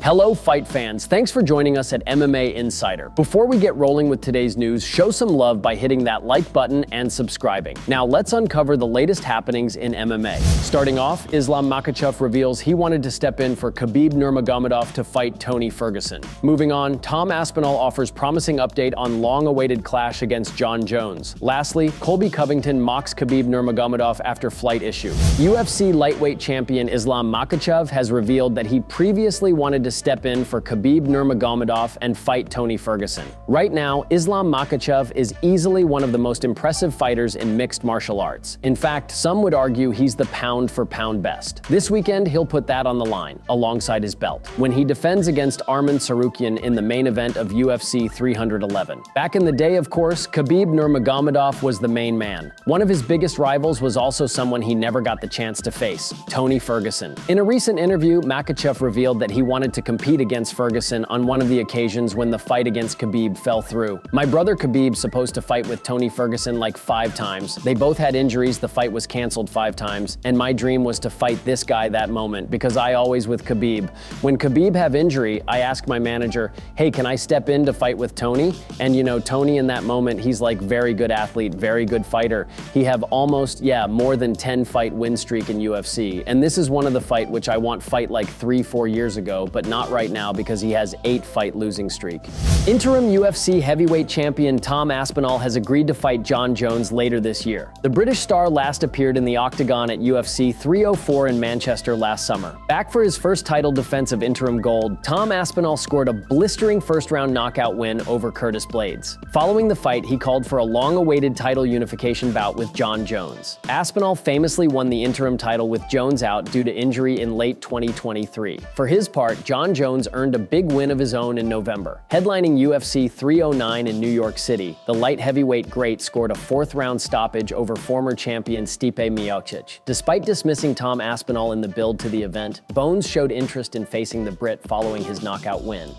Hello fight fans, thanks for joining us at MMA Insider. Before we get rolling with today's news, show some love by hitting that like button and subscribing. Now let's uncover the latest happenings in MMA. Starting off, Islam Makhachev reveals he wanted to step in for Khabib Nurmagomedov to fight Tony Ferguson. Moving on, Tom Aspinall offers promising update on long-awaited clash against Jon Jones. Lastly, Colby Covington mocks Khabib Nurmagomedov after flight issue. UFC lightweight champion Islam Makhachev has revealed that he previously wanted to step in for Khabib Nurmagomedov and fight Tony Ferguson. Right now, Islam Makhachev is easily one of the most impressive fighters in mixed martial arts. In fact, some would argue he's the pound-for-pound best. This weekend, he'll put that on the line, alongside his belt, when he defends against Arman Tsarukyan in the main event of UFC 311. Back in the day, of course, Khabib Nurmagomedov was the main man. One of his biggest rivals was also someone he never got the chance to face, Tony Ferguson. In a recent interview, Makhachev revealed that he wanted to compete against Ferguson on one of the occasions when the fight against Khabib fell through. My brother Khabib's supposed to fight with Tony Ferguson like 5 times. They both had injuries, the fight was canceled 5 times, and my dream was to fight this guy that moment because I always with Khabib. When Khabib have injury, I ask my manager, hey, can I step in to fight with Tony? And you know, Tony in that moment, he's like very good athlete, very good fighter. He have almost, more than 10 fight win streak in UFC. And this is one of the fight which I want fight like 3-4 years ago, but not right now because he has 8 fight losing streak. Interim UFC heavyweight champion Tom Aspinall has agreed to fight Jon Jones later this year. The British star last appeared in the octagon at UFC 304 in Manchester last summer. Back for his first title defense of interim gold, Tom Aspinall scored a blistering first-round knockout win over Curtis Blades. Following the fight, he called for a long-awaited title unification bout with Jon Jones. Aspinall famously won the interim title with Jones out due to injury in late 2023. For his part, Jon Jones earned a big win of his own in November. Headlining UFC 309 in New York City, the light heavyweight great scored a 4th-round stoppage over former champion Stipe Miocic. Despite dismissing Tom Aspinall in the build to the event, Bones showed interest in facing the Brit following his knockout win.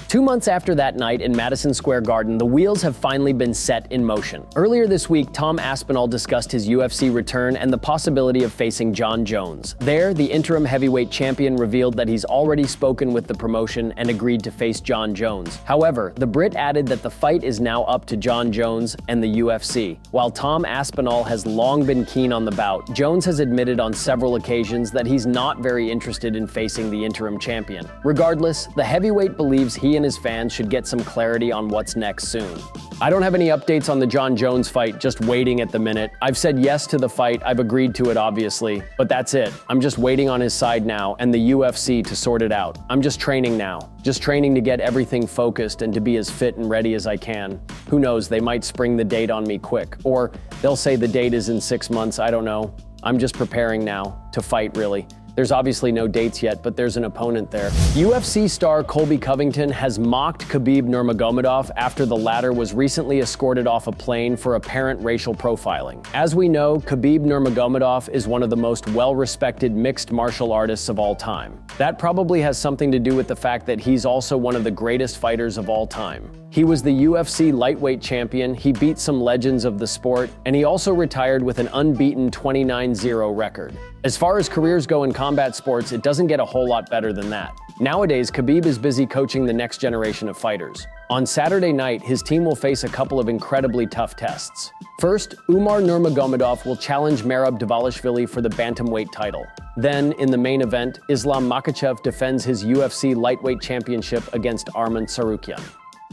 2 months after that night in Madison Square Garden, the wheels have finally been set in motion. Earlier this week, Tom Aspinall discussed his UFC return and the possibility of facing Jon Jones. There, the interim heavyweight champion revealed that he's already spoken with the promotion and agreed to face Jon Jones. However, the Brit added that the fight is now up to Jon Jones and the UFC. While Tom Aspinall has long been keen on the bout, Jones has admitted on several occasions that he's not very interested in facing the interim champion. Regardless, the heavyweight believes he and his fans should get some clarity on what's next soon. I don't have any updates on the Jon Jones fight, just waiting at the minute. I've said yes to the fight, I've agreed to it obviously, but that's it. I'm just waiting on his side now and the UFC to sort it out. I'm just training now. Just training to get everything focused and to be as fit and ready as I can. Who knows, they might spring the date on me quick. Or they'll say the date is in 6 months, I don't know. I'm just preparing now to fight really. There's obviously no dates yet, but there's an opponent there. UFC star Colby Covington has mocked Khabib Nurmagomedov after the latter was recently escorted off a plane for apparent racial profiling. As we know, Khabib Nurmagomedov is one of the most well-respected mixed martial artists of all time. That probably has something to do with the fact that he's also one of the greatest fighters of all time. He was the UFC lightweight champion, he beat some legends of the sport, and he also retired with an unbeaten 29-0 record. As far as careers go in combat sports, it doesn't get a whole lot better than that. Nowadays, Khabib is busy coaching the next generation of fighters. On Saturday night, his team will face a couple of incredibly tough tests. First, Umar Nurmagomedov will challenge Merab Dvalishvili for the bantamweight title. Then, in the main event, Islam Makhachev defends his UFC lightweight championship against Arman Tsarukyan.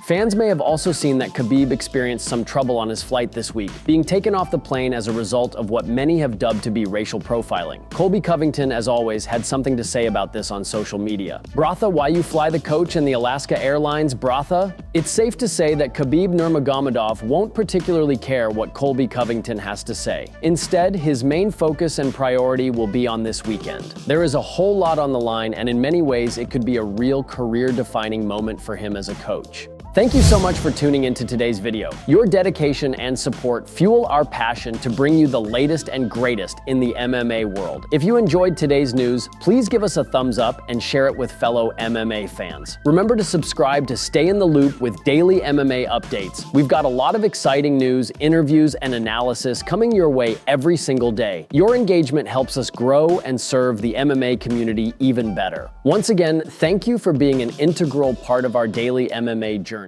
Fans may have also seen that Khabib experienced some trouble on his flight this week, being taken off the plane as a result of what many have dubbed to be racial profiling. Colby Covington, as always, had something to say about this on social media. Bratha, why you fly the coach in the Alaska Airlines, Bratha? It's safe to say that Khabib Nurmagomedov won't particularly care what Colby Covington has to say. Instead, his main focus and priority will be on this weekend. There is a whole lot on the line, and in many ways, it could be a real career-defining moment for him as a coach. Thank you so much for tuning into today's video. Your dedication and support fuel our passion to bring you the latest and greatest in the MMA world. If you enjoyed today's news, please give us a thumbs up and share it with fellow MMA fans. Remember to subscribe to stay in the loop with daily MMA updates. We've got a lot of exciting news, interviews, and analysis coming your way every single day. Your engagement helps us grow and serve the MMA community even better. Once again, thank you for being an integral part of our daily MMA journey.